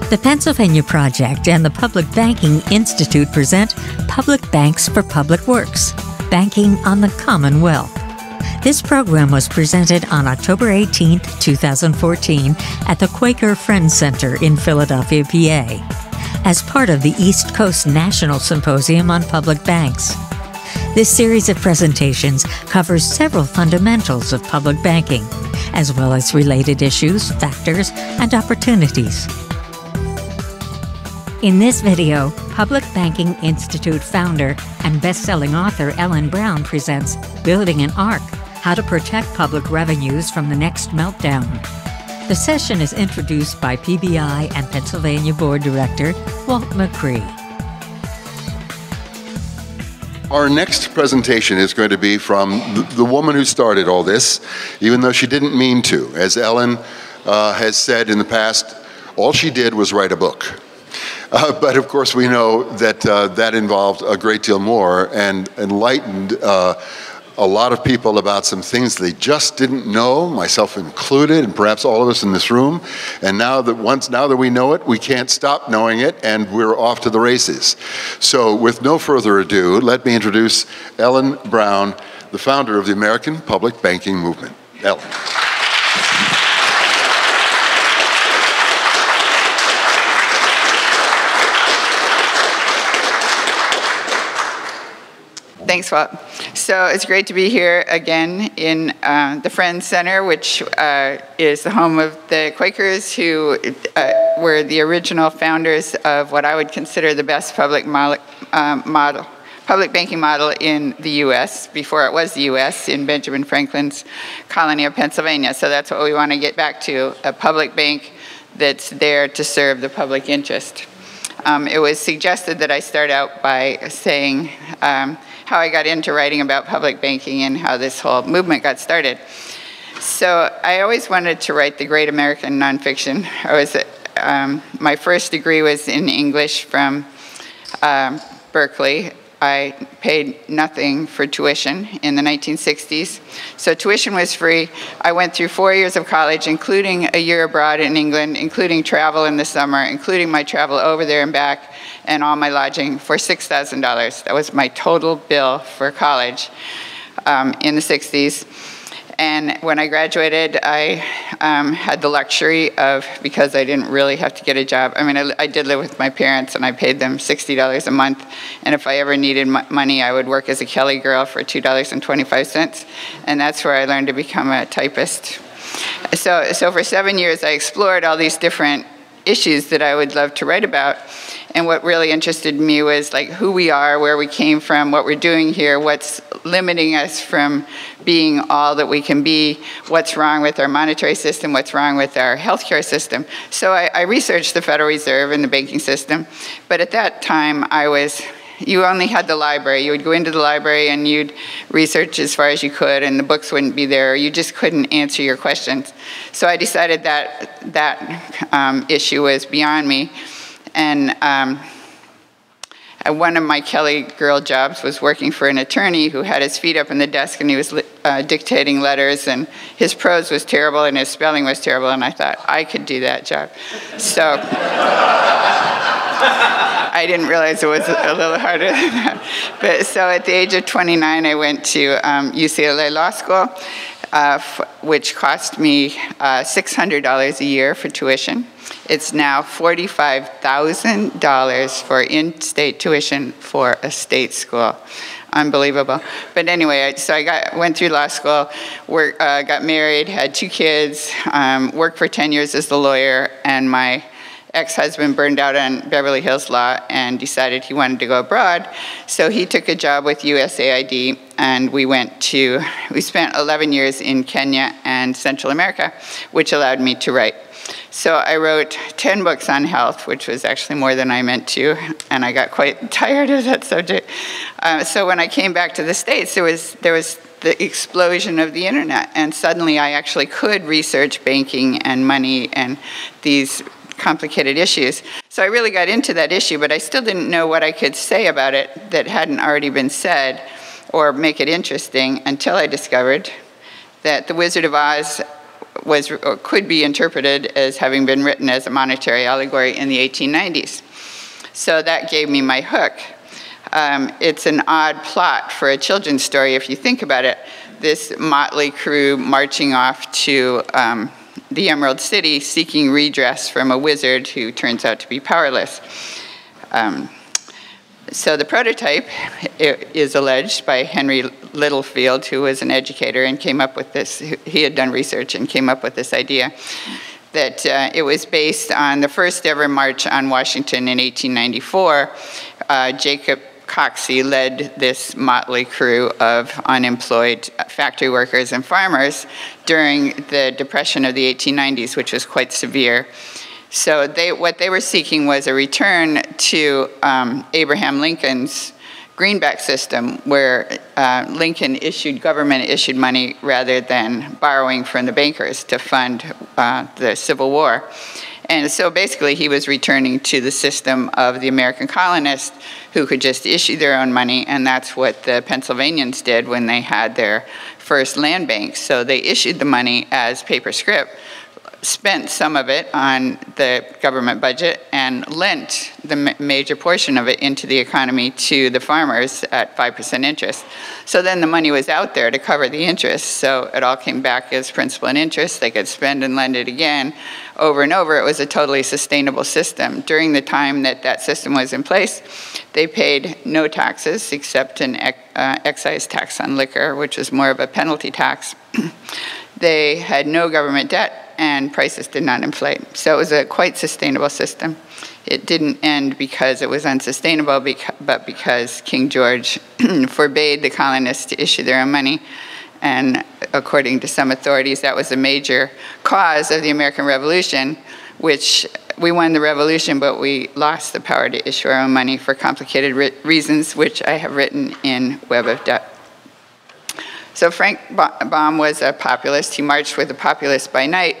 The Pennsylvania Project and the Public Banking Institute present Public Banks for Public Works, Banking on the Commonwealth. This program was presented on October 18, 2014 at the Quaker Friends Center in Philadelphia, PA, as part of the East Coast National Symposium on Public Banks. This series of presentations covers several fundamentals of public banking, as well as related issues, factors, and opportunities. In this video, Public Banking Institute founder and best-selling author Ellen Brown presents Building an Ark: How to Protect Public Revenues from the Next Meltdown. The session is introduced by PBI and Pennsylvania Board Director Walt McCree. Our next presentation is going to be from the woman who started all this, even though she didn't mean to. As Ellen has said in the past, all she did was write a book. But of course we know that that involved a great deal more and enlightened a lot of people about some things they just didn't know, myself included, and perhaps all of us in this room. And now that we know it, we can't stop knowing it, and we're off to the races. So with no further ado, let me introduce Ellen Brown, the founder of the American Public Banking Movement. Ellen. Thanks, Walt. So it's great to be here again in the Friends Center, which is the home of the Quakers, who were the original founders of what I would consider the best public banking model in the U.S., before it was the U.S., in Benjamin Franklin's colony of Pennsylvania. So that's what we want to get back to, a public bank that's there to serve the public interest. It was suggested that I start out by saying how I got into writing about public banking and how this whole movement got started. So I always wanted to write the great American nonfiction. My first degree was in English from Berkeley. I paid nothing for tuition in the 1960s. So tuition was free. I went through 4 years of college, including a year abroad in England, including travel in the summer, including my travel over there and back, and all my lodging for $6,000. That was my total bill for college in the 60s. And when I graduated, I had the luxury of, because I didn't really have to get a job. I mean, I did live with my parents, and I paid them $60 a month. And if I ever needed money, I would work as a Kelly girl for $2.25. And that's where I learned to become a typist. So for 7 years, I explored all these different issues that I would love to write about. And what really interested me was like who we are, where we came from, what we're doing here, what's limiting us from being all that we can be, what's wrong with our monetary system, what's wrong with our healthcare system. So I researched the Federal Reserve and the banking system, but at that time you only had the library. You would go into the library and you'd research as far as you could, and the books wouldn't be there. You just couldn't answer your questions. So I decided that issue was beyond me. And one of my Kelly girl jobs was working for an attorney who had his feet up in the desk, and he was dictating letters, and his prose was terrible and his spelling was terrible, and I thought I could do that job. So I didn't realize it was a little harder than that. But so at the age of 29, I went to UCLA Law School, which cost me $600 a year for tuition. It's now $45,000 for in-state tuition for a state school. Unbelievable. But anyway, so I went through law school, got married, had 2 kids, worked for 10 years as the lawyer, and my ex-husband burned out on Beverly Hills Law and decided he wanted to go abroad. So he took a job with USAID, and we spent 11 years in Kenya and Central America, which allowed me to write. So I wrote 10 books on health, which was actually more than I meant to, and I got quite tired of that subject. So when I came back to the States, there was the explosion of the internet, and suddenly I actually could research banking and money and these complicated issues. So I really got into that issue, but I still didn't know what I could say about it that hadn't already been said or make it interesting until I discovered that The Wizard of Oz was or could be interpreted as having been written as a monetary allegory in the 1890s. So that gave me my hook. It's an odd plot for a children's story if you think about it. This motley crew marching off to the Emerald City seeking redress from a wizard who turns out to be powerless. So the prototype is alleged by Henry Littlefield, who was an educator and came up with this. He had done research and came up with this idea that it was based on the first ever march on Washington in 1894. Jacob Coxey led this motley crew of unemployed factory workers and farmers during the Depression of the 1890s, which was quite severe. So what they were seeking was a return to Abraham Lincoln's greenback system, where Lincoln issued government-issued money rather than borrowing from the bankers to fund the Civil War. And so basically he was returning to the system of the American colonists who could just issue their own money, and that's what the Pennsylvanians did when they had their first land banks. So they issued the money as paper scrip, spent some of it on the government budget, and lent the major portion of it into the economy to the farmers at 5% interest. So then the money was out there to cover the interest, so it all came back as principal and interest. They could spend and lend it again over and over. It was a totally sustainable system. During the time that that system was in place, they paid no taxes except an excise tax on liquor, which was more of a penalty tax. They had no government debt, and prices did not inflate. So it was a quite sustainable system. It didn't end because it was unsustainable, but because King George forbade the colonists to issue their own money. And according to some authorities, that was a major cause of the American Revolution, which we won the revolution, but we lost the power to issue our own money for complicated reasons, which I have written in Web of Debt. So Frank Baum was a populist. He marched with the populists by night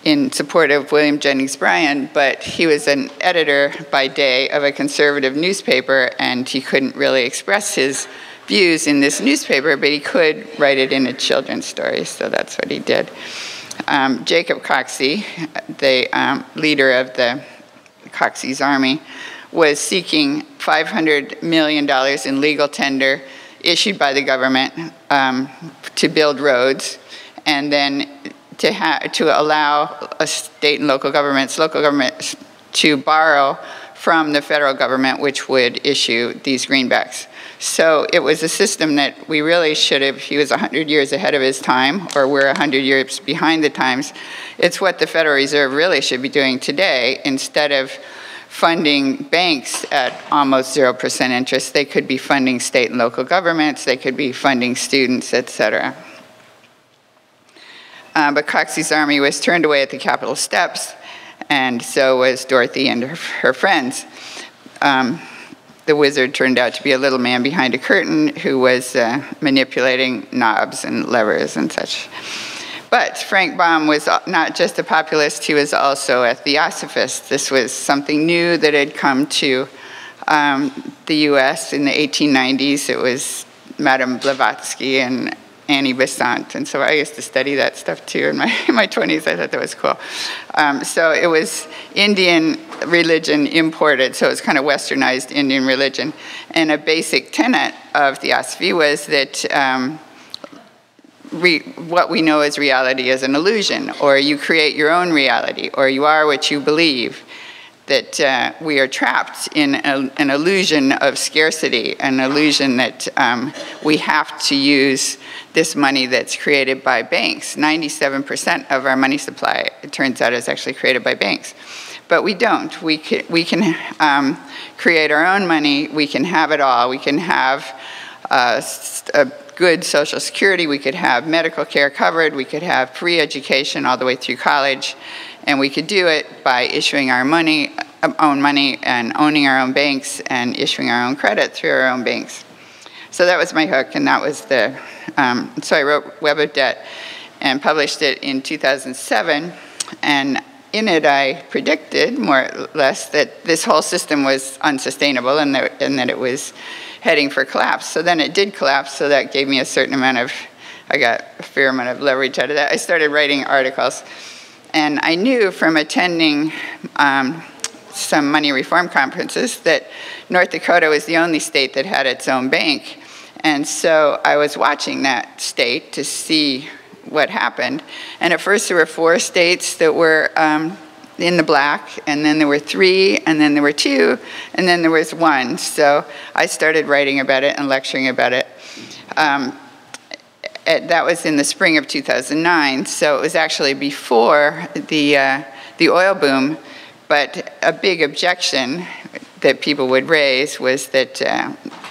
in support of William Jennings Bryan, but he was an editor by day of a conservative newspaper, and he couldn't really express his views in this newspaper, but he could write it in a children's story, so that's what he did. Jacob Coxey, the leader of the Coxey's army, was seeking $500 million in legal tender issued by the government to build roads, and then to allow state and local governments to borrow from the federal government, which would issue these greenbacks. So it was a system that we really should have, he was 100 years ahead of his time, or we're 100 years behind the times. It's what the Federal Reserve really should be doing today. Instead of funding banks at almost 0% interest, they could be funding state and local governments, they could be funding students, etc. But Coxey's army was turned away at the Capitol steps, and so was Dorothy and her friends. The wizard turned out to be a little man behind a curtain who was manipulating knobs and levers and such. But Frank Baum was not just a populist, he was also a theosophist. This was something new that had come to the US in the 1890s. It was Madame Blavatsky and Annie Besant, and so I used to study that stuff too in my 20s. I thought that was cool. So it was Indian religion imported, so it was kind of westernized Indian religion. And a basic tenet of theosophy was that what we know as reality is an illusion, or you create your own reality, or you are what you believe. That we are trapped in an illusion of scarcity, an illusion that we have to use this money that's created by banks. 97% of our money supply, it turns out, is actually created by banks. But we don't. We can create our own money. We can have it all. We can have a good Social Security. We could have medical care covered. We could have free education all the way through college. And we could do it by issuing our own money and owning our own banks and issuing our own credit through our own banks. So that was my hook, and that was so I wrote Web of Debt and published it in 2007. And in it, I predicted, more or less, that this whole system was unsustainable and that it was heading for collapse. So then it did collapse, so that gave me a certain amount of I got a fair amount of leverage out of that. I started writing articles. And I knew from attending some money reform conferences that North Dakota was the only state that had its own bank. And so I was watching that state to see what happened. And at first there were 4 states that were in the black, and then there were 3, and then there were 2, and then there was 1. So I started writing about it and lecturing about it. That was in the spring of 2009, so it was actually before the oil boom. But a big objection that people would raise was that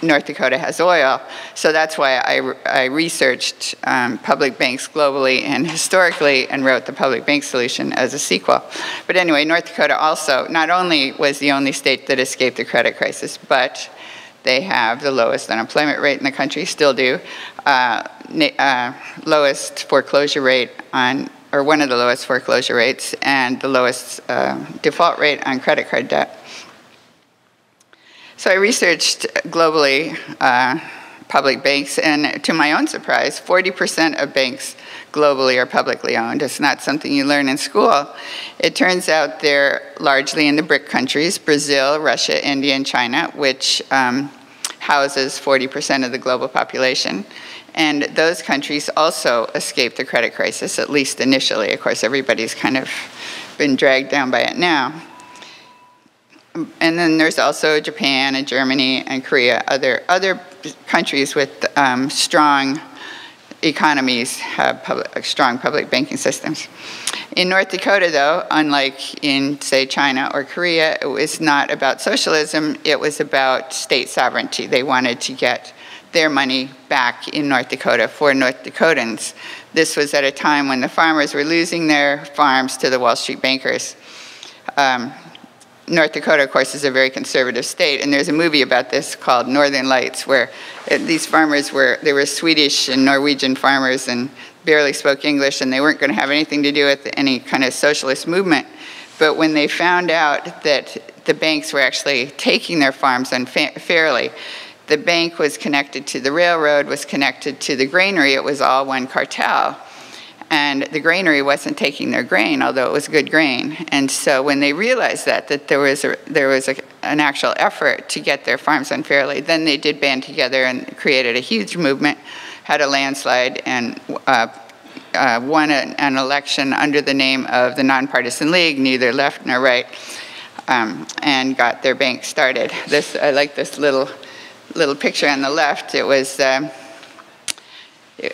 North Dakota has oil. So that's why I researched public banks globally and historically and wrote The Public Bank Solution as a sequel. But anyway, North Dakota also not only was the only state that escaped the credit crisis, but they have the lowest unemployment rate in the country, still do, lowest foreclosure rate on, or one of the lowest foreclosure rates, and the lowest default rate on credit card debt. So I researched globally public banks, and to my own surprise, 40% of banks globally are publicly owned. It's not something you learn in school. It turns out they're largely in the BRIC countries, Brazil, Russia, India, and China, which houses 40% of the global population. And those countries also escaped the credit crisis, at least initially. Of course, everybody's kind of been dragged down by it now. And then there's also Japan and Germany and Korea. Other countries with strong economies have strong public banking systems. In North Dakota, though, unlike in, say, China or Korea, it was not about socialism. It was about state sovereignty. They wanted to get their money back in North Dakota for North Dakotans. This was at a time when the farmers were losing their farms to the Wall Street bankers. North Dakota, of course, is a very conservative state, and there's a movie about this called Northern Lights, where these farmers were Swedish and Norwegian farmers and barely spoke English, and they weren't going to have anything to do with any kind of socialist movement. But when they found out that the banks were actually taking their farms unfairly, the bank was connected to the railroad, was connected to the granary, it was all one cartel. And the granary wasn't taking their grain, although it was good grain. And so when they realized that there was an actual effort to get their farms unfairly, then they did band together and created a huge movement, had a landslide, and won an election under the name of the Nonpartisan League, neither left nor right, and got their bank started. I like this little picture on the left. It was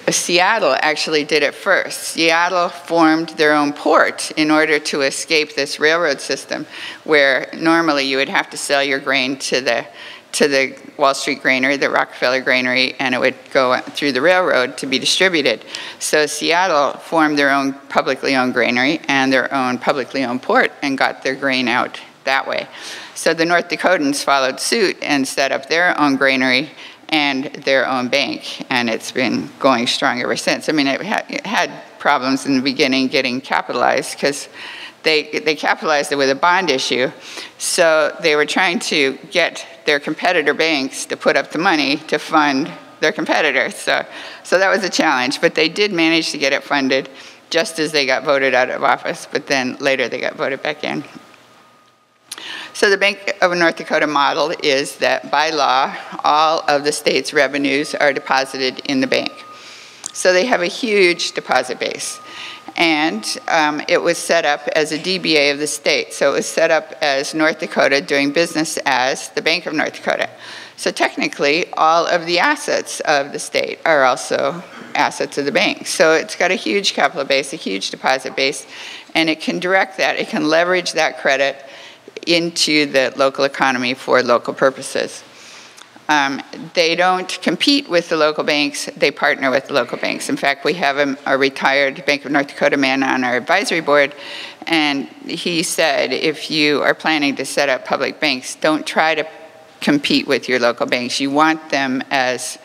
Seattle actually did it first. Seattle formed their own port in order to escape this railroad system, where normally you would have to sell your grain to the Wall Street granary, the Rockefeller granary, and it would go through the railroad to be distributed. So Seattle formed their own publicly owned granary and their own publicly owned port and got their grain out that way. So the North Dakotans followed suit and set up their own granary and their own bank, and it's been going strong ever since. I mean, it had problems in the beginning getting capitalized, because they capitalized it with a bond issue. So they were trying to get their competitor banks to put up the money to fund their competitors. So that was a challenge, but they did manage to get it funded just as they got voted out of office, but then later they got voted back in. So the Bank of North Dakota model is that by law, all of the state's revenues are deposited in the bank. So they have a huge deposit base. And it was set up as a DBA of the state. So it was set up as North Dakota doing business as the Bank of North Dakota. So technically, all of the assets of the state are also assets of the bank. So it's got a huge capital base, a huge deposit base, and it can direct that, it can leverage that credit into the local economy for local purposes. They don't compete with the local banks, they partner with the local banks. In fact, we have a retired Bank of North Dakota man on our advisory board, and he said, if you are planning to set up public banks, don't try to compete with your local banks. You want them as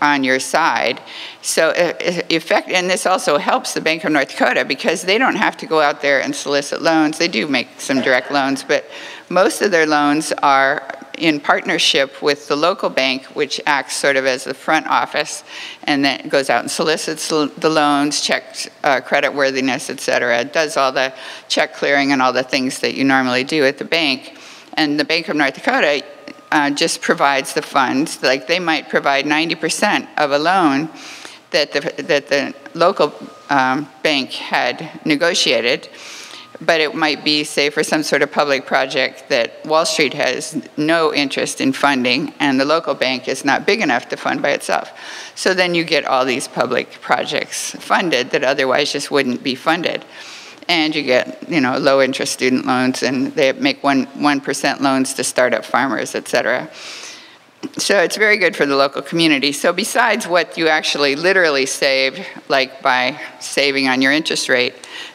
on your side. So and this also helps the Bank of North Dakota, because they don't have to go out there and solicit loans. They do make some direct loans, but most of their loans are in partnership with the local bank, which acts sort of as the front office, and then goes out and solicits the loans, checks creditworthiness, et cetera, does all the check clearing and all the things that you normally do at the bank. And the Bank of North Dakota just provides the funds. Like, they might provide 90% of a loan that the local bank had negotiated, but it might be, say, for some sort of public project that Wall Street has no interest in funding, and the local bank is not big enough to fund by itself. So then you get all these public projects funded that otherwise just wouldn't be funded. And you get, low interest student loans, and they make 1% loans to startup farmers, et cetera. So it's very good for the local community. So besides what you actually literally saved, like by saving on your interest rate,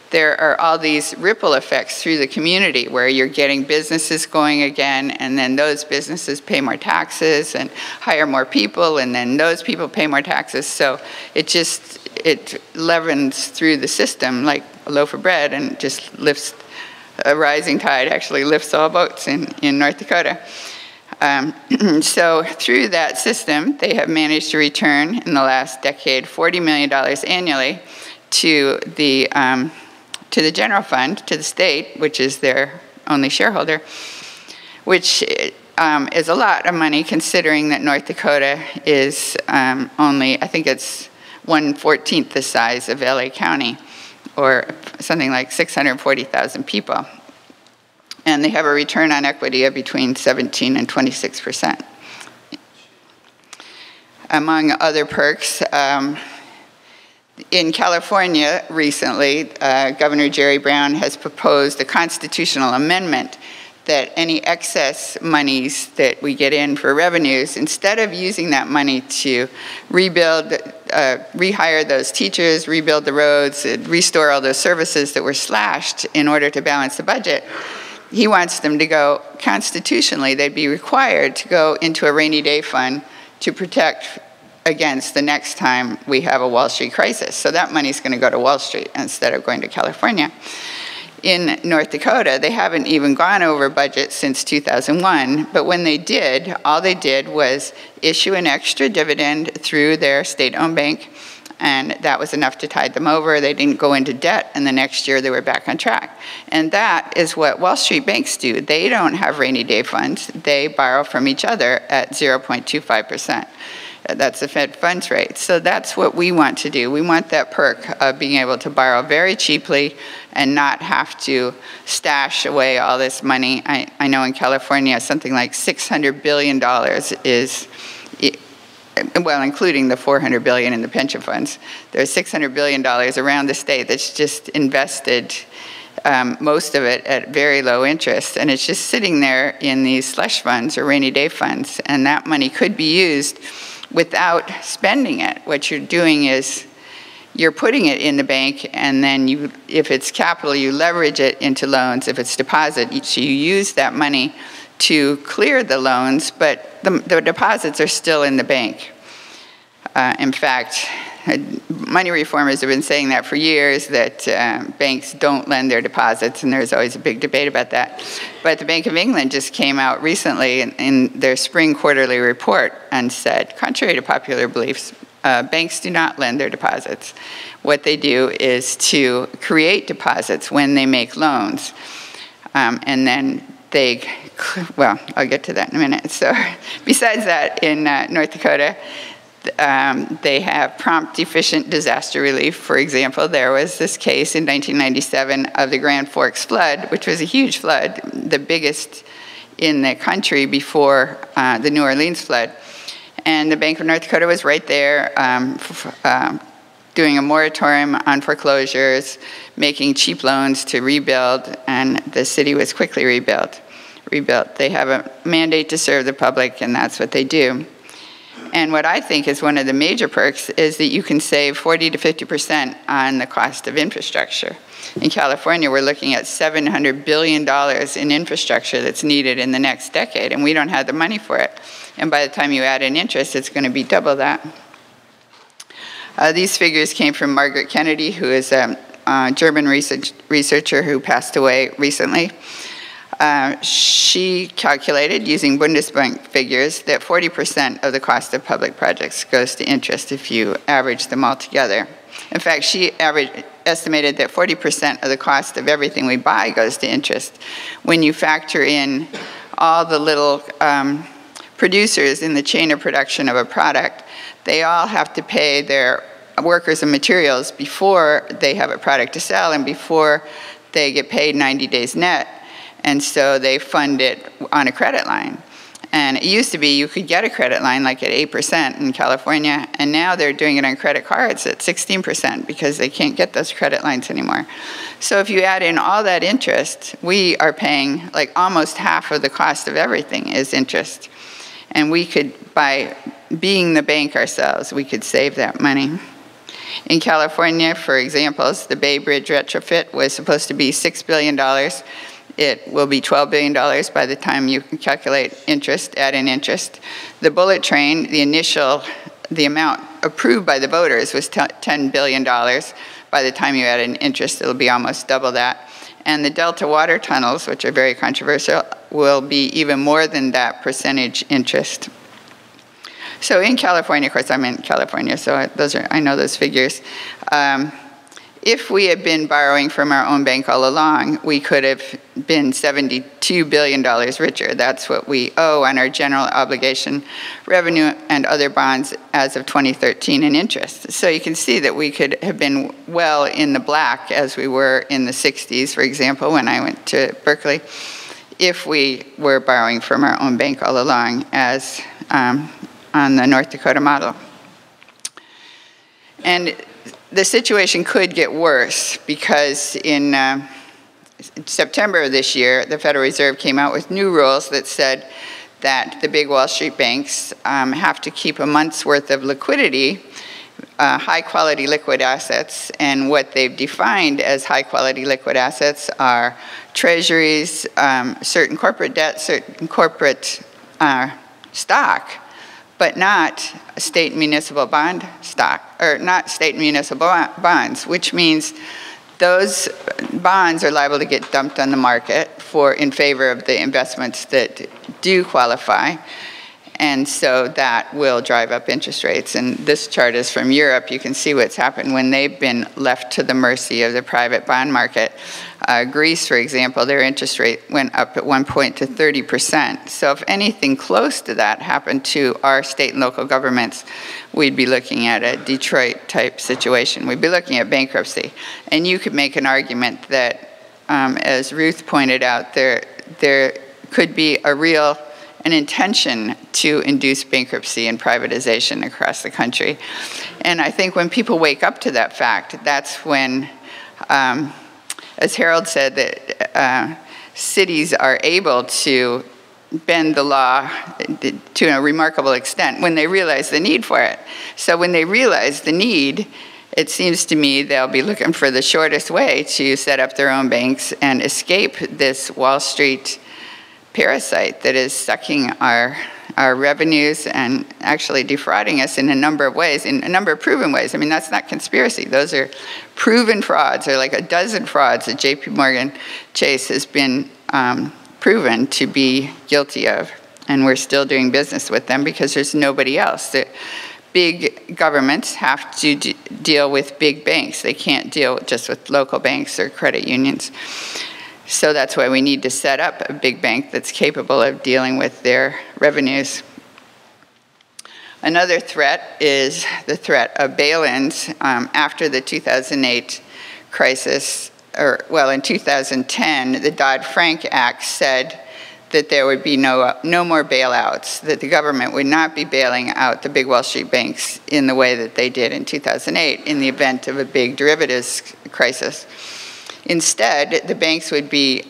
there are all these ripple effects through the community where you're getting businesses going again, and then those businesses pay more taxes and hire more people, and then those people pay more taxes. So it leavens through the system like a loaf of bread, and just lifts, a rising tide actually lifts all boats in North Dakota. So through that system, they have managed to return in the last decade $40 million annually to the general fund, to the state, which is their only shareholder, which is a lot of money considering that North Dakota is only, I think it's 1/14 the size of LA County, or something like 640,000 people. And they have a return on equity of between 17 and 26%. Among other perks, in California recently, Governor Jerry Brown has proposed a constitutional amendment that any excess monies that we get in for revenues, instead of using that money to rebuild, rehire those teachers, rebuild the roads, restore all those services that were slashed in order to balance the budget, he wants them to go, constitutionally, they'd be required to go into a rainy day fund to protect against the next time we have a Wall Street crisis. So that money's going to go to Wall Street instead of going to California. In North Dakota, they haven't even gone over budget since 2001, but when they did, all they did was issue an extra dividend through their state-owned bank, and that was enough to tide them over. They didn't go into debt, and the next year they were back on track. And that is what Wall Street banks do. They don't have rainy day funds. They borrow from each other at 0.25%. That's the Fed funds rate. So that's what we want to do. We want that perk of being able to borrow very cheaply and not have to stash away all this money. I know in California, something like $600 billion is, well, including the $400 billion in the pension funds. There's $600 billion around the state that's just invested, most of it at very low interest, and it's just sitting there in these slush funds or rainy day funds, and that money could be used without spending it. What you're doing is you're putting it in the bank, and then you, if it's capital, you leverage it into loans. If it's deposit, so you use that money to clear the loans, but the deposits are still in the bank. In fact, money reformers have been saying that for years, that banks don't lend their deposits, and there's always a big debate about that. But the Bank of England just came out recently in their spring quarterly report and said, contrary to popular beliefs, banks do not lend their deposits. What they do is to create deposits when they make loans. And then they, well, I'll get to that in a minute. So besides that, in North Dakota, they have prompt, efficient disaster relief. For example, there was this case in 1997 of the Grand Forks flood, which was a huge flood, the biggest in the country before the New Orleans flood. And the Bank of North Dakota was right there doing a moratorium on foreclosures, making cheap loans to rebuild, and the city was quickly rebuilt. They have a mandate to serve the public, and that's what they do. And what I think is one of the major perks is that you can save 40 to 50% on the cost of infrastructure. In California, we're looking at $700 billion in infrastructure that's needed in the next decade, and we don't have the money for it. And by the time you add in interest, it's going to be double that. These figures came from Margaret Kennedy, who is a German researcher who passed away recently. She calculated, using Bundesbank figures, that 40% of the cost of public projects goes to interest if you average them all together. In fact, she estimated that 40% of the cost of everything we buy goes to interest. When you factor in all the little producers in the chain of production of a product, they all have to pay their workers and materials before they have a product to sell and before they get paid 90 days net. And so they fund it on a credit line. And it used to be you could get a credit line like at 8% in California, and now they're doing it on credit cards at 16% because they can't get those credit lines anymore. So if you add in all that interest, we are paying like almost half of the cost of everything is interest. And we could, by being the bank ourselves, we could save that money. In California, for example, the Bay Bridge retrofit was supposed to be $6 billion. It will be $12 billion by the time you can calculate interest, add in interest. The bullet train, the amount approved by the voters was $10 billion. By the time you add in interest, it'll be almost double that. And the Delta water tunnels, which are very controversial, will be even more than that percentage interest. So in California, of course, I'm in California, so I know those figures. If we had been borrowing from our own bank all along, we could have been $72 billion richer. That's what we owe on our general obligation revenue and other bonds as of 2013 in interest. So you can see that we could have been well in the black as we were in the 60s, for example, when I went to Berkeley, if we were borrowing from our own bank all along as on the North Dakota model. And the situation could get worse because in September of this year, the Federal Reserve came out with new rules that said that the big Wall Street banks have to keep a month's worth of liquidity, high-quality liquid assets, and what they've defined as high-quality liquid assets are treasuries, certain corporate debt, certain corporate stock, but not state municipal bond stock, or not state municipal bonds, which means those bonds are liable to get dumped on the market in favor of the investments that do qualify. And so that will drive up interest rates. And this chart is from Europe. You can see what's happened when they've been left to the mercy of the private bond market. Greece, for example, their interest rate went up at one point to 30%. So if anything close to that happened to our state and local governments, we'd be looking at a Detroit-type situation. We'd be looking at bankruptcy. And you could make an argument that, as Ruth pointed out, there could be an intention to induce bankruptcy and privatization across the country. And I think when people wake up to that fact, that's when, as Harold said, that cities are able to bend the law to a remarkable extent when they realize the need for it. So when they realize the need, it seems to me they'll be looking for the shortest way to set up their own banks and escape this Wall Street parasite that is sucking our revenues and actually defrauding us in a number of ways, in a number of proven ways. I mean, that's not conspiracy. Those are proven frauds. There are like a dozen frauds that J.P. Morgan Chase has been proven to be guilty of. And we're still doing business with them because there's nobody else. The big governments have to deal with big banks. They can't deal just with local banks or credit unions. So that's why we need to set up a big bank that's capable of dealing with their revenues. Another threat is the threat of bail-ins after the 2008 crisis, in 2010, the Dodd-Frank Act said that there would be no more bailouts, that the government would not be bailing out the big Wall Street banks in the way that they did in 2008 in the event of a big derivatives crisis. Instead, the banks would be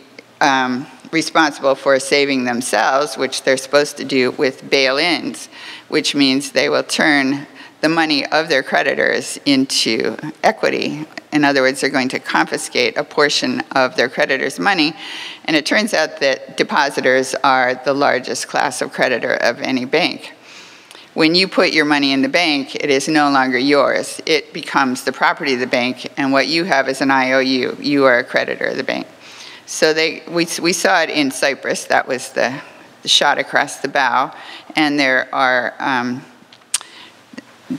responsible for saving themselves, which they're supposed to do with bail-ins, which means they will turn the money of their creditors into equity. In other words, they're going to confiscate a portion of their creditors' money. And it turns out that depositors are the largest class of creditor of any bank. When you put your money in the bank, it is no longer yours. It becomes the property of the bank, and what you have is an IOU. You are a creditor of the bank. So we saw it in Cyprus. That was the shot across the bow. And there are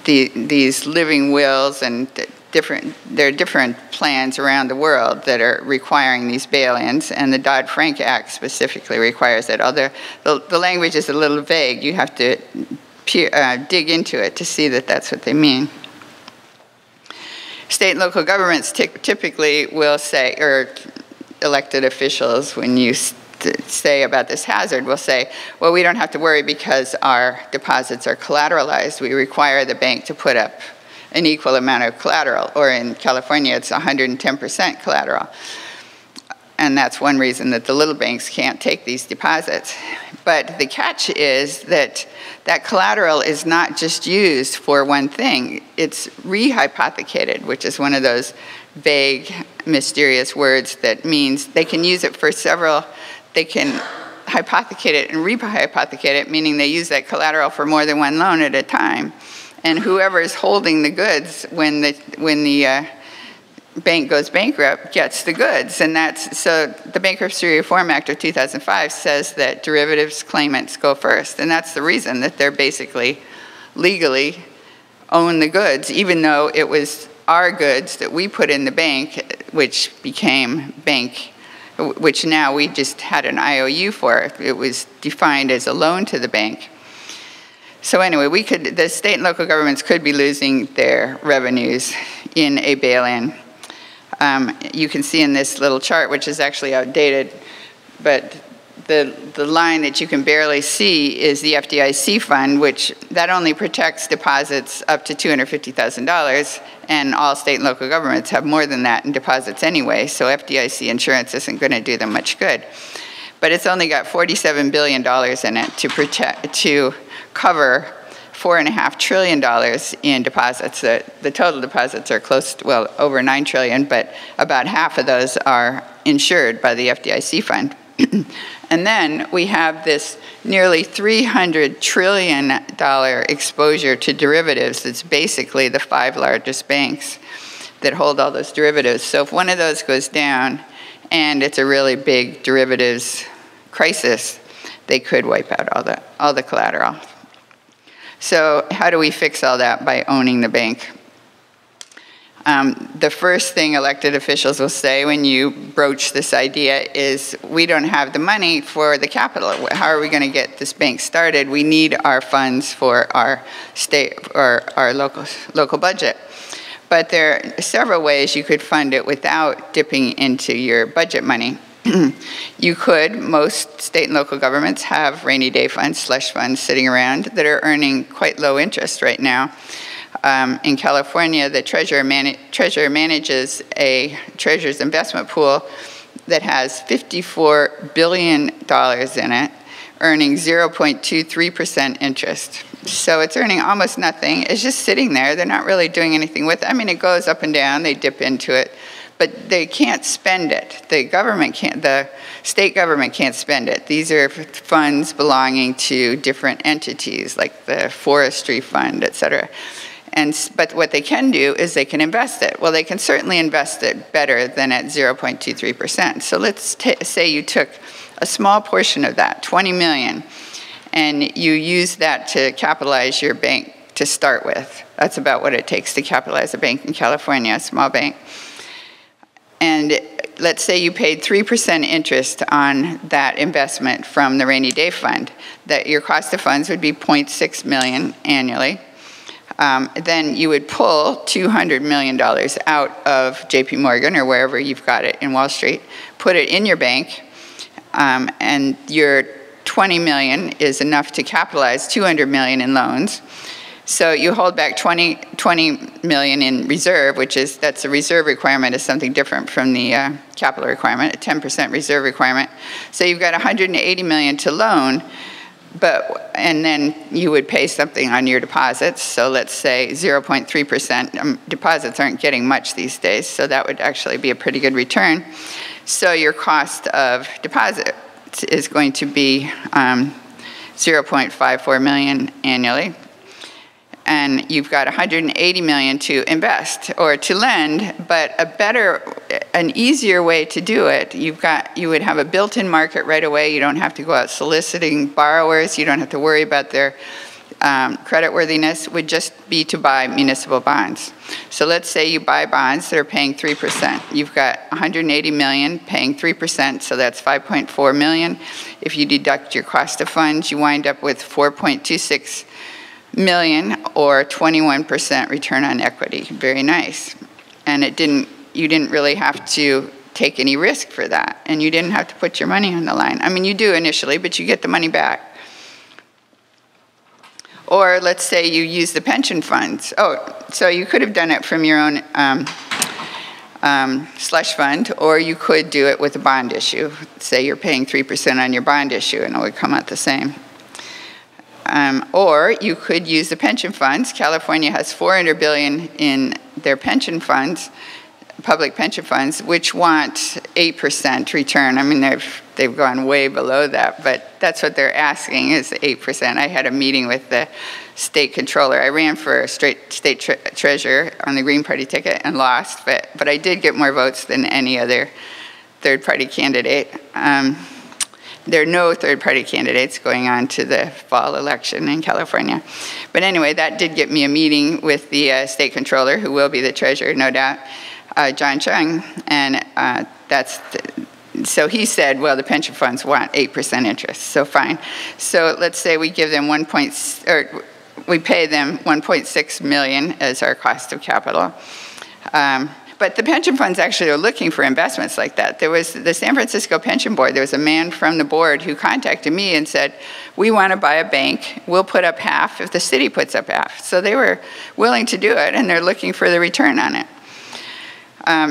these living wills and there are different plans around the world that are requiring these bail-ins, and the Dodd-Frank Act specifically requires that. Although the language is a little vague, you have to dig into it to see that that's what they mean. State and local governments typically will say, or elected officials, when you say about this hazard, will say, well, we don't have to worry because our deposits are collateralized. We require the bank to put up an equal amount of collateral, or in California, it's 110% collateral. And that's one reason that the little banks can't take these deposits. But the catch is that that collateral is not just used for one thing. It's rehypothecated, which is one of those vague, mysterious words that means they can use it for several, they can hypothecate it and rehypothecate it, meaning they use that collateral for more than one loan at a time. And whoever is holding the goods when the bank goes bankrupt gets the goods. And so the Bankruptcy Reform Act of 2005 says that derivatives claimants go first. And that's the reason that they're basically legally own the goods, even though it was our goods that we put in the bank, which became bank, which now we just had an IOU for. It was defined as a loan to the bank. So anyway, the state and local governments could be losing their revenues in a bail-in. You can see in this little chart, which is actually outdated, but the line that you can barely see is the FDIC fund, which that only protects deposits up to $250,000, and all state and local governments have more than that in deposits anyway, so FDIC insurance isn't going to do them much good. But it's only got $47 billion in it to cover $4.5 trillion in deposits. The total deposits are close to, well, over $9 trillion, but about half of those are insured by the FDIC fund. And then we have this nearly $300 trillion exposure to derivatives. That's basically the 5 largest banks that hold all those derivatives. So if one of those goes down and it's a really big derivatives crisis, they could wipe out all the collateral. So how do we fix all that? By owning the bank. The first thing elected officials will say when you broach this idea is, we don't have the money for the capital. How are we going to get this bank started? We need our funds for our state or our local budget. But there are several ways you could fund it without dipping into your budget money. You could, most state and local governments have rainy day funds, slush funds sitting around that are earning quite low interest right now. In California, the treasurer manages a treasurer's investment pool that has $54 billion in it, earning 0.23% interest. So it's earning almost nothing. It's just sitting there. They're not really doing anything with it. I mean, it goes up and down. They dip into it. But they can't spend it. The state government can't spend it. These are funds belonging to different entities, like the forestry fund, et cetera. But what they can do is they can invest it. Well, they can certainly invest it better than at 0.23%. So let's say you took a small portion of that, 20 million, and you use that to capitalize your bank to start with. That's about what it takes to capitalize a bank in California, a small bank. And let's say you paid 3% interest on that investment from the rainy day fund, that your cost of funds would be 0.6 million annually. Then you would pull $200 million out of JP Morgan or wherever you've got it in Wall Street, put it in your bank, and your 20 million is enough to capitalize 200 million in loans. So you hold back 20 million in reserve, that's a reserve requirement, is something different from the capital requirement, a 10% reserve requirement. So you've got 180 million to loan, and then you would pay something on your deposits. So let's say 0.3%. Deposits aren't getting much these days, so that would actually be a pretty good return. So your cost of deposit is going to be 0.54 million annually. And you've got 180 million to invest or to lend, but a better an easier way to do it, you would have a built-in market right away. You don't have to go out soliciting borrowers. You don't have to worry about their creditworthiness. Would just be to buy municipal bonds. So let's say you buy bonds that are paying 3%. You've got 180 million paying 3%, so that's 5.4 million. If you deduct your cost of funds, you wind up with 4.26 million or 21% return on equity. Very nice. And you didn't really have to take any risk for that, and you didn't have to put your money on the line. I mean, you do initially, but you get the money back. Or let's say you use the pension funds. Oh, so you could have done it from your own slush fund, or you could do it with a bond issue. Say you're paying 3% on your bond issue, and it would come out the same. Or you could use the pension funds. California has $400 billion in their pension funds, public pension funds, which want 8% return. I mean, they've gone way below that, but that's what they're asking is 8%. I had a meeting with the state controller. I ran for state treasurer on the Green Party ticket and lost, but I did get more votes than any other third-party candidate. There are no third-party candidates going on to the fall election in California. But anyway, that did get me a meeting with the state controller, who will be the treasurer, no doubt, John Chung, and so he said, well, the pension funds want 8% interest, so fine. So let's say we give them we pay them 1.6 million as our cost of capital. But the pension funds actually are looking for investments like that. There was the San Francisco Pension Board. There was a man from the board who contacted me and said, we want to buy a bank. We'll put up half if the city puts up half. So they were willing to do it, and they're looking for the return on it.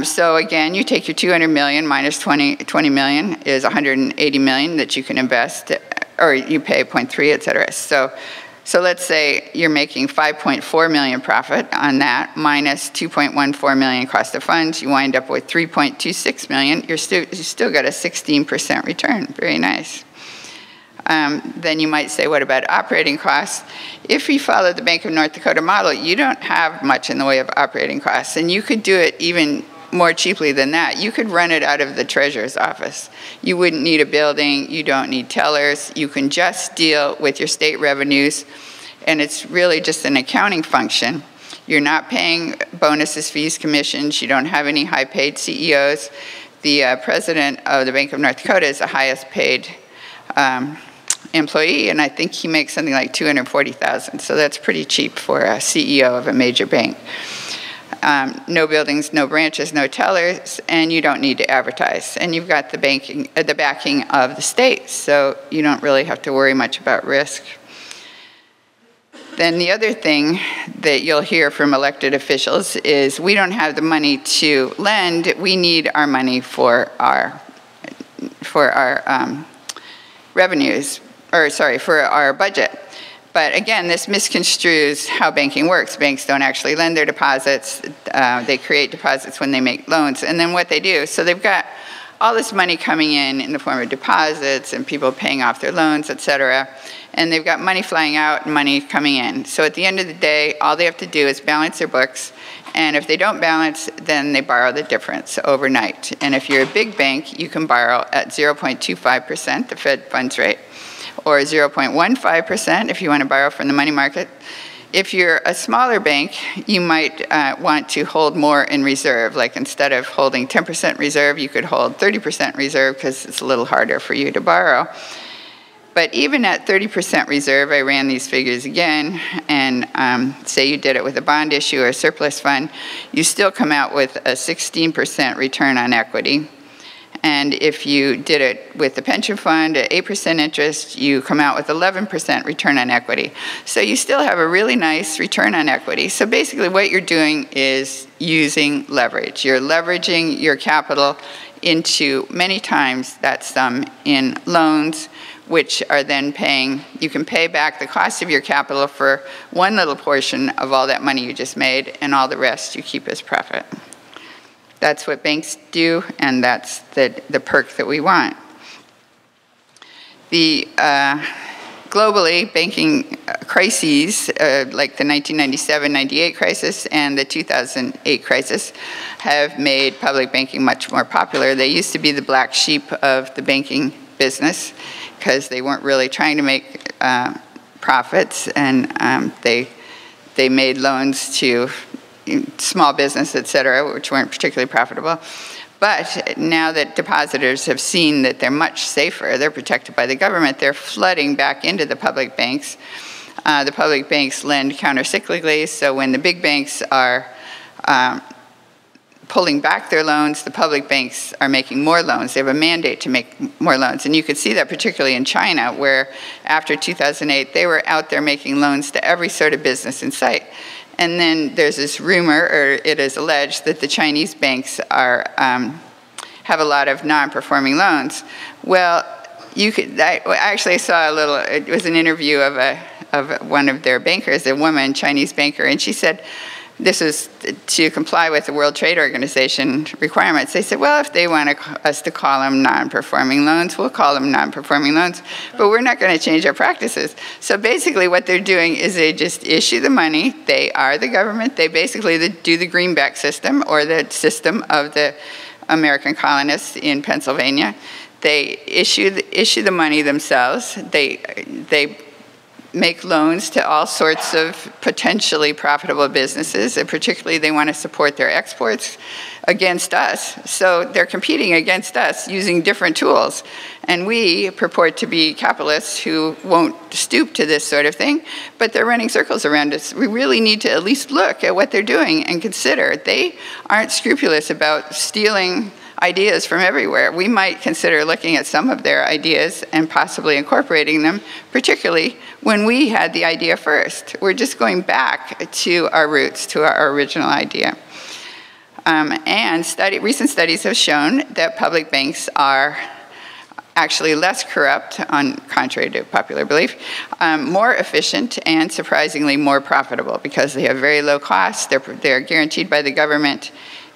So again, you take your 200 million minus 20 million is 180 million that you can invest, or you pay 0.3, et cetera. So let's say you're making 5.4 million profit on that minus 2.14 million cost of funds. You wind up with 3.26 million. You still got a 16% return. Very nice. Then you might say, what about operating costs? If you follow the Bank of North Dakota model, you don't have much in the way of operating costs, and you could do it even more cheaply than that. You could run it out of the treasurer's office. You wouldn't need a building. You don't need tellers. You can just deal with your state revenues, and it's really just an accounting function. You're not paying bonuses, fees, commissions. You don't have any high-paid CEOs. The president of the Bank of North Dakota is the highest paid employee, and I think he makes something like $240,000. So that's pretty cheap for a CEO of a major bank. No buildings, no branches, no tellers, and you don't need to advertise. And you've got the backing of the state, so you don't really have to worry much about risk. Then the other thing that you'll hear from elected officials is we don't have the money to lend. We need our money for our revenues, for our budget. But again, this misconstrues how banking works. Banks don't actually lend their deposits. They create deposits when they make loans. And then what they do, so they've got all this money coming in the form of deposits and people paying off their loans, et cetera. And they've got money flying out and money coming in. So at the end of the day, all they have to do is balance their books. And if they don't balance, then they borrow the difference overnight. And if you're a big bank, you can borrow at 0.25%, the Fed funds rate, or 0.15% if you want to borrow from the money market. If you're a smaller bank, you might want to hold more in reserve. Like instead of holding 10% reserve, you could hold 30% reserve because it's a little harder for you to borrow. But even at 30% reserve, I ran these figures again, and say you did it with a bond issue or a surplus fund, you still come out with a 16% return on equity. And if you did it with the pension fund at 8% interest, you come out with 11% return on equity. So you still have a really nice return on equity. So basically what you're doing is using leverage. You're leveraging your capital into many times that sum in loans, which are then you can pay back the cost of your capital for one little portion of all that money you just made, and all the rest you keep as profit. That's what banks do, and that's the perk that we want. globally, banking crises like the 1997-98 crisis and the 2008 crisis have made public banking much more popular. They used to be the black sheep of the banking business because they weren't really trying to make profits, and they made loans to small business, et cetera, which weren't particularly profitable. But now that depositors have seen that they're much safer, they're protected by the government, they're flooding back into the public banks. The public banks lend countercyclically, so when the big banks are pulling back their loans, the public banks are making more loans. They have a mandate to make more loans. And you could see that particularly in China, where after 2008, they were out there making loans to every sort of business in sight. And then there's this rumor, or it is alleged, that the Chinese banks are have a lot of non-performing loans. Well, I actually saw a little. It was an interview of one of their bankers, a woman, Chinese banker, and she said, this is to comply with the World Trade Organization requirements. They said, well, if they want us to call them non-performing loans, we'll call them non-performing loans, but we're not going to change our practices. So basically what they're doing is they just issue the money. They are the government. They basically do the greenback system, or the system of the American colonists in Pennsylvania. They issue the money themselves. They make loans to all sorts of potentially profitable businesses, and particularly they want to support their exports against us. So they're competing against us using different tools. And we purport to be capitalists who won't stoop to this sort of thing, but they're running circles around us. We really need to at least look at what they're doing and consider. They aren't scrupulous about stealing ideas from everywhere. We might consider looking at some of their ideas and possibly incorporating them, particularly when we had the idea first. We're just going back to our roots, to our original idea. And recent studies have shown that public banks are actually less corrupt, on contrary to popular belief, more efficient, and surprisingly more profitable because they have very low costs, they're guaranteed by the government,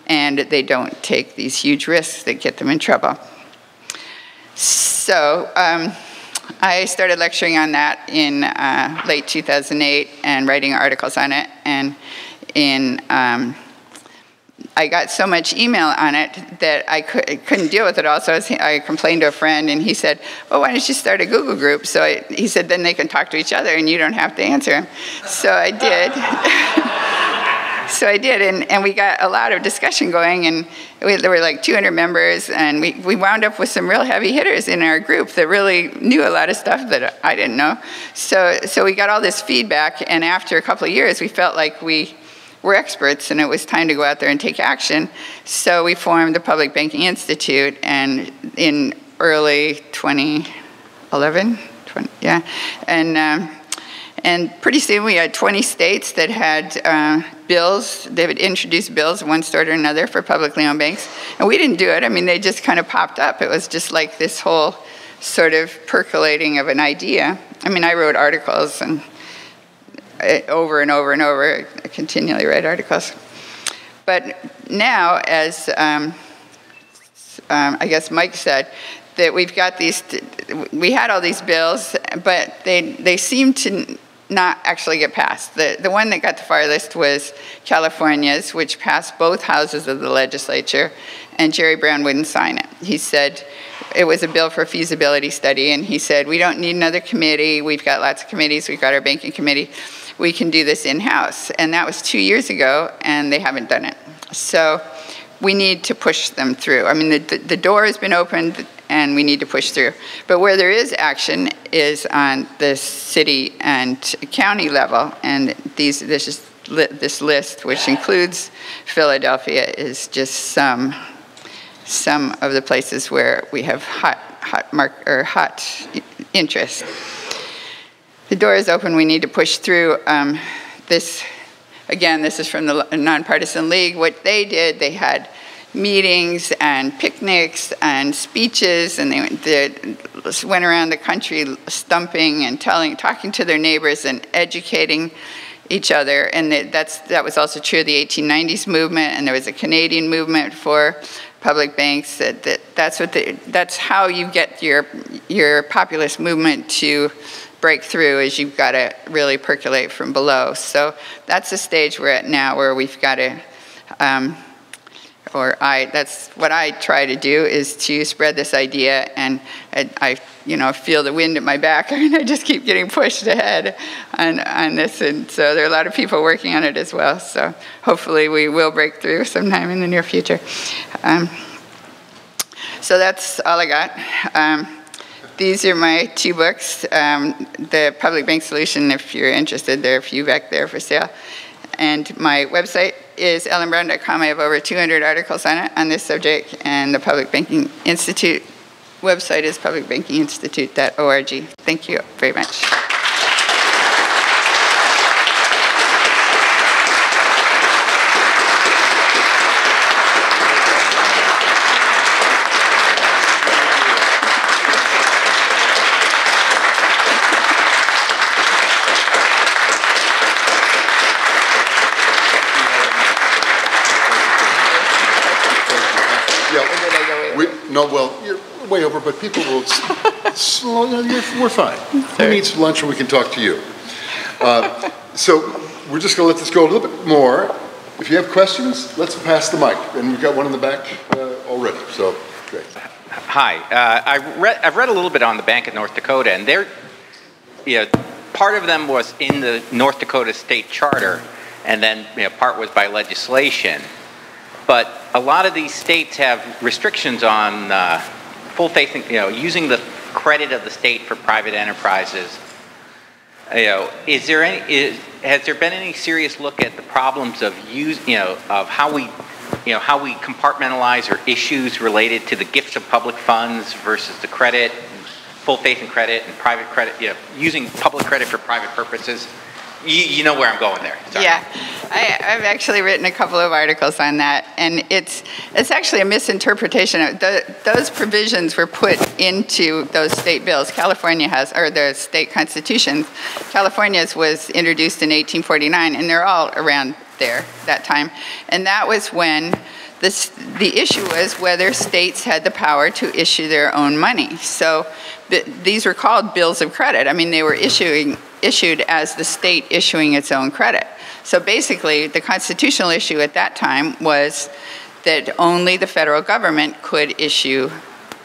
and they don't take these huge risks that get them in trouble. So I started lecturing on that in late 2008 and writing articles on it. And I got so much email on it that I couldn't deal with it all. So I complained to a friend, and he said, well, why don't you start a Google group? So he said, then they can talk to each other and you don't have to answer them. So I did. So I did, and we got a lot of discussion going, and there were like 200 members, and we wound up with some real heavy hitters in our group that really knew a lot of stuff that I didn't know. So we got all this feedback, and after a couple of years, we felt like we were experts, and it was time to go out there and take action. So we formed the Public Banking Institute, and in early 2011, and pretty soon we had 20 states that had bills. They would introduce bills of one sort or another for publicly owned banks. And we didn't do it. I mean, they just kind of popped up. It was just like this whole sort of percolating of an idea. I mean, I wrote articles and over and over and over. I continually write articles. But now, as I guess Mike said, that we've got we had all these bills, but they seem to not actually get passed. The one that got the farthest was California's, which passed both houses of the legislature, and Jerry Brown wouldn't sign it. He said it was a bill for a feasibility study, and he said, we don't need another committee. We've got lots of committees. We've got our banking committee. We can do this in-house. And that was 2 years ago, and they haven't done it. So we need to push them through. I mean, the door has been opened, and we need to push through. But where there is action is on the city and county level, and this list, which includes Philadelphia, is just some of the places where we have hot interest. The door is open. We need to push through this. Again, this is from the Nonpartisan League. What they did, they had meetings and picnics and speeches, and they went around the country stumping and talking to their neighbors and educating each other. And that was also true of the 1890s movement, and there was a Canadian movement for public banks. That's how you get your populist movement to break through is you've got to really percolate from below. So that's the stage we're at now, where we've got to, that's what I try to do, is to spread this idea, and I feel the wind at my back, and I just keep getting pushed ahead on this, and so there are a lot of people working on it as well, so hopefully we will break through sometime in the near future. So that's all I got. These are my 2 books. The Public Bank Solution, if you're interested, there are a few back there for sale. And my website is ellenbrown.com. I have over 200 articles on it on this subject, and the Public Banking Institute website is publicbankinginstitute.org. Thank you very much. No, well, you're way over, but people will slow. We're fine. Who needs lunch when we can talk to you? So we're just going to let this go a little bit more. If you have questions, let's pass the mic. And we've got one in the back already. So great. Hi. I've read a little bit on the Bank of North Dakota, and part of them was in the North Dakota State Charter, and then part was by legislation. But a lot of these states have restrictions on full faith, using the credit of the state for private enterprises. Has there been any serious look at the problems of of how we compartmentalize or issues related to the gifts of public funds versus the credit, full faith and credit, and private credit, using public credit for private purposes? You know where I'm going there. Sorry. Yeah, I've actually written a couple of articles on that, and it's actually a misinterpretation. Those provisions were put into those state bills. California has, or the state constitutions. California's was introduced in 1849, and they're all around there that time. And that was when the issue was whether states had the power to issue their own money. So these were called bills of credit. I mean, they were issued as the state issuing its own credit. So basically, the constitutional issue at that time was that only the federal government could issue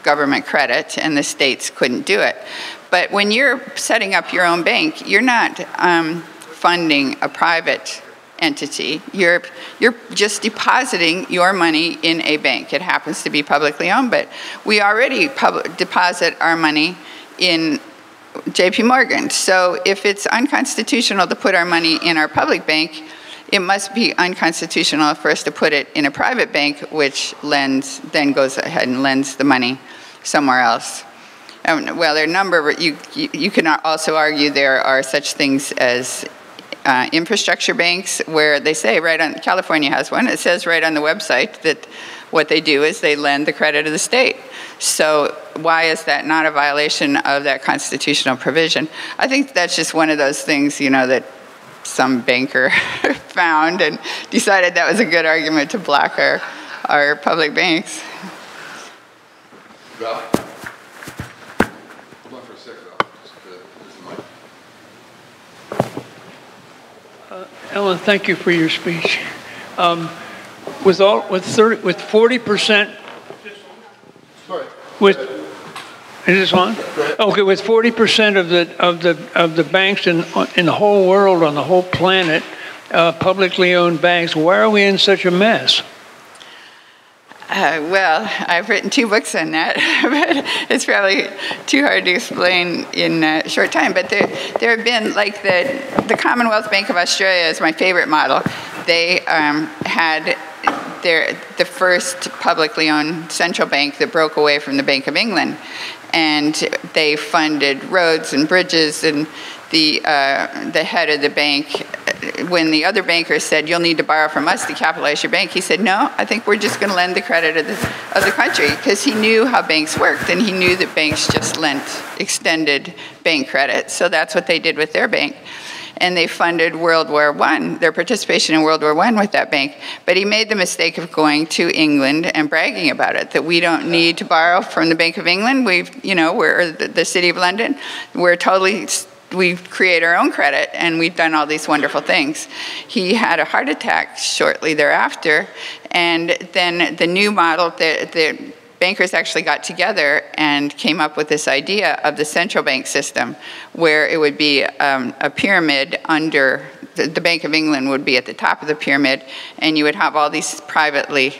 government credit, and the states couldn't do it. But when you're setting up your own bank, you're not funding a private entity. You're just depositing your money in a bank. It happens to be publicly owned, but we already deposit our money in JP Morgan. So if it's unconstitutional to put our money in our public bank, it must be unconstitutional for us to put it in a private bank, which then goes ahead and lends the money somewhere else. Well, there are a number of, you can also argue there are such things as infrastructure banks, where they say California has one, it says right on the website that what they do is they lend the credit of the state. So why is that not a violation of that constitutional provision? I think that's just one of those things, that some banker found and decided that was a good argument to block our public banks. Val? Hold on for a second. Ellen, thank you for your speech. With 40%, with is this on? Okay, with 40% of the banks in the whole world, on the whole planet, publicly owned banks, why are we in such a mess? Well, I've written 2 books on that, but it's probably too hard to explain in a short time. But there have been, like the Commonwealth Bank of Australia is my favorite model. They had the first publicly owned central bank that broke away from the Bank of England. And they funded roads and bridges, and the head of the bank, when the other bankers said, you'll need to borrow from us to capitalize your bank, he said, no, I think we're just going to lend the credit of the country, because he knew how banks worked, and he knew that banks just lent extended bank credit. So that's what they did with their bank. And they funded World War I, their participation in World War I with that bank. But he made the mistake of going to England and bragging about it, that we don't need to borrow from the Bank of England. We're the City of London. We're totally we create our own credit, and we've done all these wonderful things. He had a heart attack shortly thereafter, and then the new model, the bankers actually got together and came up with this idea of the central bank system, where it would be a pyramid under, the Bank of England would be at the top of the pyramid, and you would have all these privately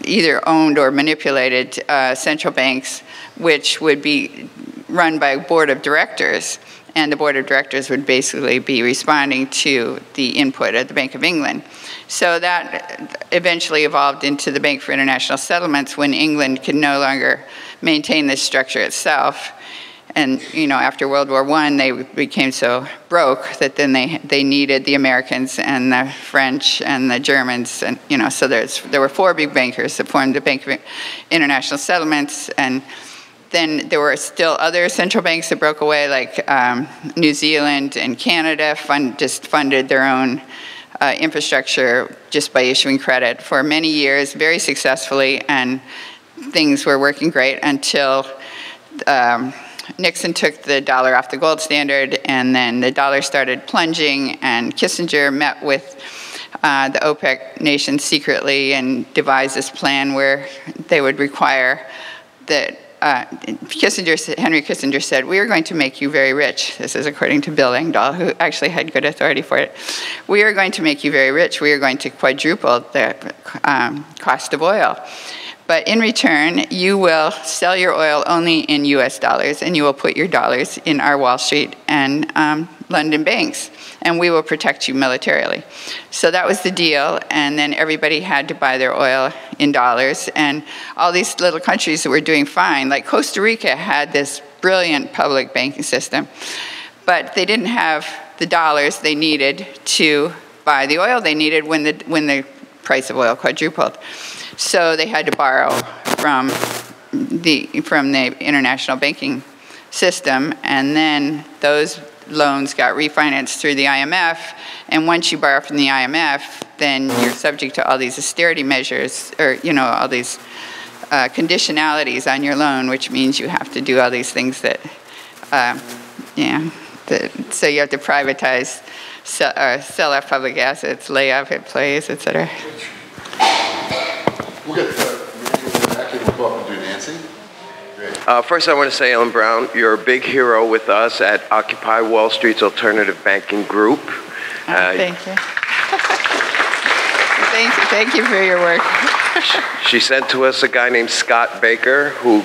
either owned or manipulated central banks, which would be run by a board of directors, and the board of directors would basically be responding to the input of the Bank of England. So that eventually evolved into the Bank for International Settlements when England could no longer maintain this structure itself. And after World War I, they became so broke that then they needed the Americans and the French and the Germans, and so there were 4 big bankers that formed the Bank of International Settlements, and then there were still other central banks that broke away, like New Zealand and Canada just funded their own infrastructure just by issuing credit for many years, very successfully, and things were working great until Nixon took the dollar off the gold standard, and then the dollar started plunging, and Kissinger met with the OPEC nations secretly and devised this plan where they would require that Henry Kissinger said, "We are going to make you very rich." This is according to Bill Engdahl, who actually had good authority for it. "We are going to make you very rich. We are going to quadruple the cost of oil. But in return, you will sell your oil only in US dollars, and you will put your dollars in our Wall Street and London banks, and we will protect you militarily." So that was the deal, and then everybody had to buy their oil in dollars, and all these little countries that were doing fine, like Costa Rica had this brilliant public banking system, but they didn't have the dollars they needed to buy the oil they needed when the price of oil quadrupled. So they had to borrow from the international banking system, and then those loans got refinanced through the IMF, and once you borrow from the IMF, then you're subject to all these austerity measures, or all these conditionalities on your loan, which means you have to do all these things that, so you have to privatize, sell off public assets, lay off employees, et cetera. We'll get back and we'll go up and do Nancy. First, I want to say, Ellen Brown, you're a big hero with us at Occupy Wall Street's Alternative Banking Group. Thank you. Thank you for your work. She sent to us a guy named Scott Baker who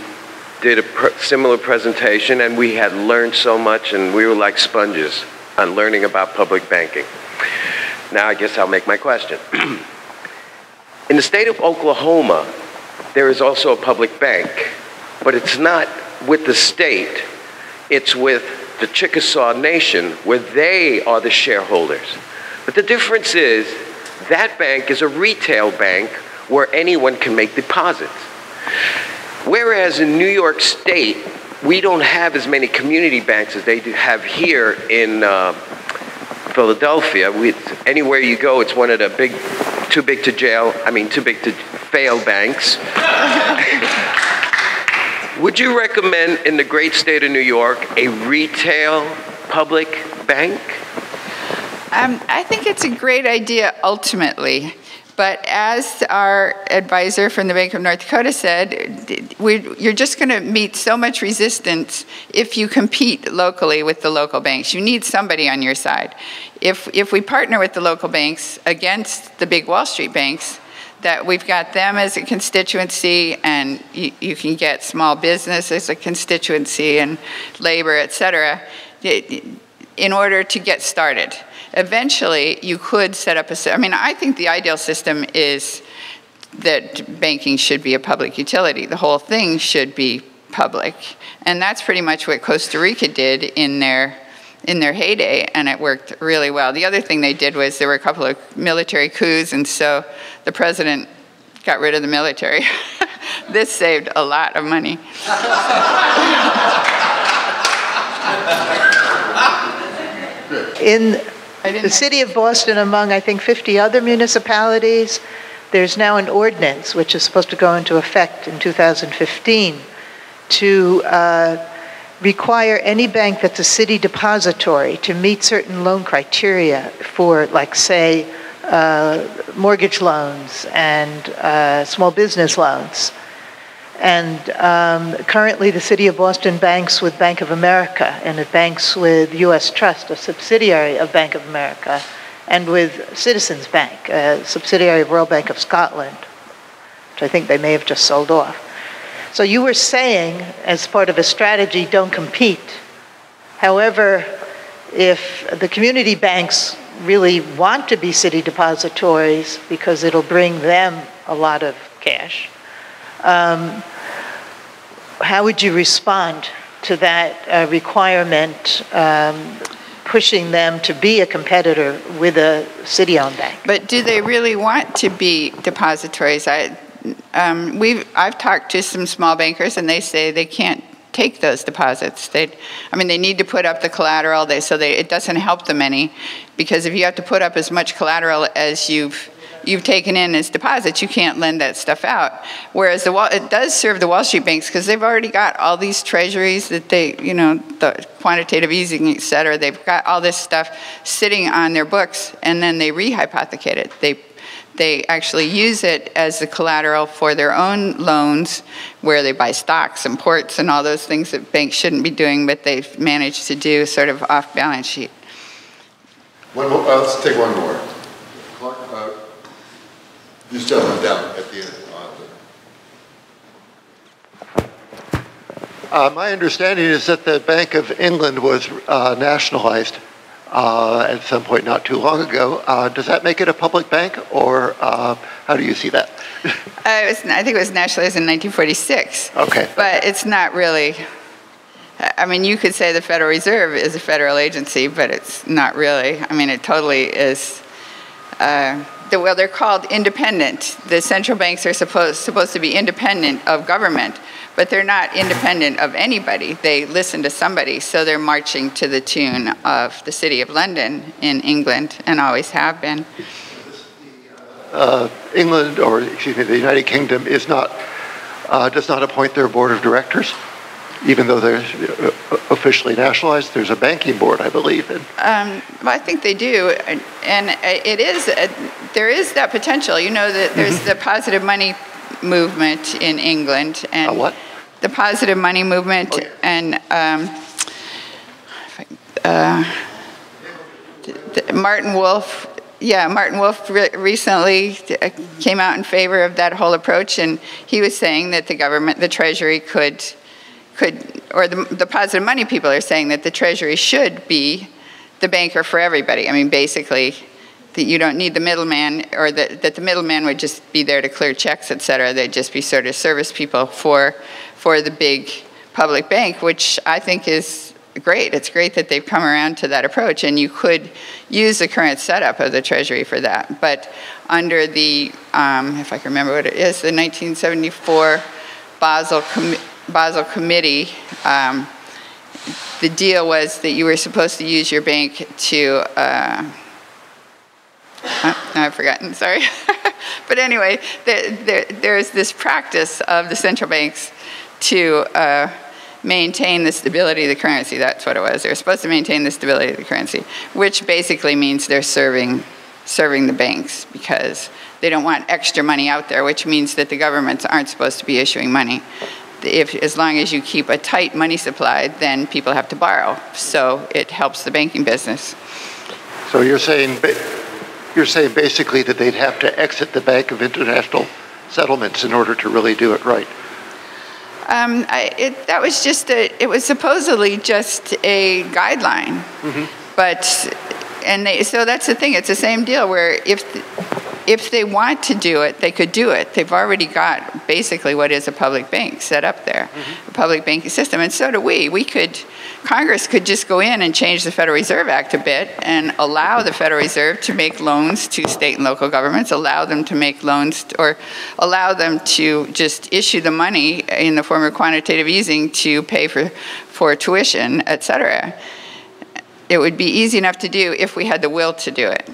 did a similar presentation, and we had learned so much, and we were like sponges on learning about public banking. Now I guess I'll make my question. In the state of Oklahoma, there is also a public bank, but it's not with the state, it's with the Chickasaw Nation, where they are the shareholders. But the difference is, that bank is a retail bank where anyone can make deposits. Whereas in New York State, we don't have as many community banks as they do have here in Philadelphia. Anywhere you go, it's one of the too big to fail banks. Would you recommend in the great state of New York a retail public bank? I think it's a great idea ultimately, but as our advisor from the Bank of North Dakota said, you're just going to meet so much resistance if you compete locally with the local banks. You need somebody on your side. If we partner with the local banks against the big Wall Street banks, that we've got them as a constituency, and you can get small business as a constituency and labor, et cetera, in order to get started. Eventually, you could set up I think the ideal system is that banking should be a public utility. The whole thing should be public. And that's pretty much what Costa Rica did in their heyday, and it worked really well. The other thing they did was there were a couple of military coups, and so the president got rid of the military. This saved a lot of money. In the city of Boston, among I think 50 other municipalities, there's now an ordinance which is supposed to go into effect in 2015 to require any bank that's a city depository to meet certain loan criteria for, like, say, mortgage loans and small business loans. And currently the City of Boston banks with Bank of America, and it banks with U.S. Trust, a subsidiary of Bank of America, and with Citizens Bank, a subsidiary of Royal Bank of Scotland, which I think they may have just sold off. So you were saying, as part of a strategy, don't compete. However, if the community banks really want to be city depositories because it'll bring them a lot of cash, how would you respond to that requirement, pushing them to be a competitor with a city-owned bank? But do they really want to be depositories? I've talked to some small bankers, and they say they can't take those deposits. They need to put up the collateral. It doesn't help them any, because if you have to put up as much collateral as you've taken in as deposits, you can't lend that stuff out. Whereas it does serve the Wall Street banks, because they've already got all these treasuries that they, the quantitative easing, et cetera, they've got all this stuff sitting on their books, and then they rehypothecate it. They actually use it as the collateral for their own loans, where they buy stocks and ports and all those things that banks shouldn't be doing, but they've managed to do sort of off balance sheet. One more, let's take one more. Clark, you still went down at the end. My understanding is that the Bank of England was nationalized at some point not too long ago. Does that make it a public bank, or how do you see that? I think it was nationalized in 1946. Okay. But it's not really. You could say the Federal Reserve is a federal agency, but it's not really. It totally is. They're called independent. The central banks are supposed to be independent of government, but they're not independent of anybody. They listen to somebody, so they're marching to the tune of the City of London in England, and always have been. England, or excuse me, the United Kingdom does not appoint their board of directors, even though they're officially nationalized. There's a banking board, I believe. I think they do, and there is that potential. That there's the positive money movement in England, and what? The positive money movement, and Martin Wolf. Yeah, Martin Wolf recently came out in favor of that whole approach, and he was saying that the Treasury could, or the positive money people are saying that the Treasury should be the banker for everybody. Basically, that you don't need the middleman, or that the middleman would just be there to clear checks, et cetera. They'd just be sort of service people for the big public bank, which I think is great. It's great that they've come around to that approach, and you could use the current setup of the Treasury for that. But under the, if I can remember what it is, the 1974 Basel Committee, the deal was that you were supposed to use your bank to, now I've forgotten, sorry. But anyway, there's this practice of the central banks to maintain the stability of the currency. That's what it was. They're supposed to maintain the stability of the currency, which basically means they're serving the banks, because they don't want extra money out there, which means that the governments aren't supposed to be issuing money. As long as you keep a tight money supply, then people have to borrow. So it helps the banking business. So you're saying basically that they'd have to exit the Bank of International Settlements in order to really do it right. That was it was supposedly just a guideline, but so that's the thing. It's the same deal where if they want to do it, they could do it. They've already got basically what is a public bank set up there, a public banking system, and so do we. Congress could just go in and change the Federal Reserve Act a bit and allow the Federal Reserve to make loans to state and local governments, allow them to make loans, or allow them to just issue the money in the form of quantitative easing to pay for tuition, et cetera. It would be easy enough to do if we had the will to do it.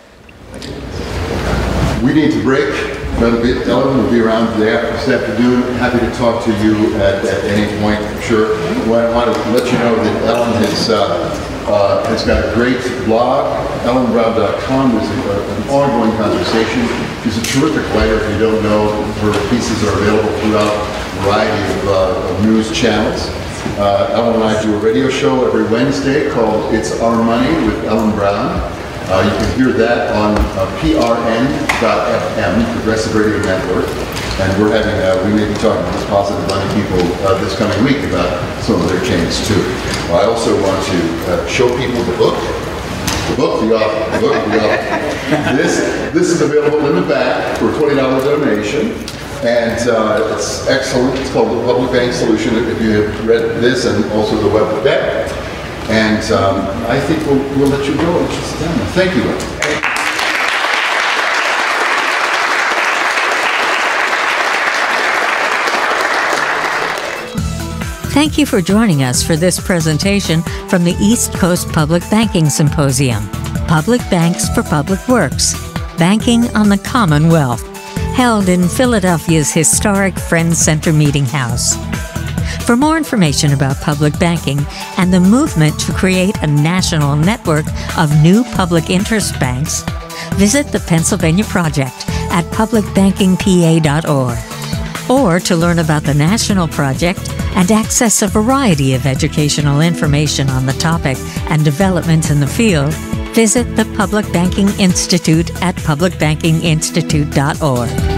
We need to break. Ellen will be around this afternoon. Happy to talk to you at any point, I'm sure. I want to let you know that Ellen has got a great blog, ellenbrown.com. There's an ongoing conversation. She's a terrific writer. If you don't know, her pieces are available throughout a variety of news channels. Ellen and I do a radio show every Wednesday called It's Our Money with Ellen Brown. You can hear that on prn.fm, Progressive Radio Network. And we may be talking to positive money people this coming week about some of their changes too. I also want to show people the book. The author. This is available in the back for $20 donation. And it's excellent. It's called The Public Bank Solution. If you have read this and also the web deck. And I think we'll let you go. Thank you. Thank you for joining us for this presentation from the East Coast Public Banking Symposium, Public Banks for Public Works, Banking on the Commonwealth, held in Philadelphia's historic Friends Center Meeting House. For more information about public banking and the movement to create a national network of new public interest banks, visit the Pennsylvania Project at publicbankingpa.org. Or to learn about the national project and access a variety of educational information on the topic and developments in the field, visit the Public Banking Institute at publicbankinginstitute.org.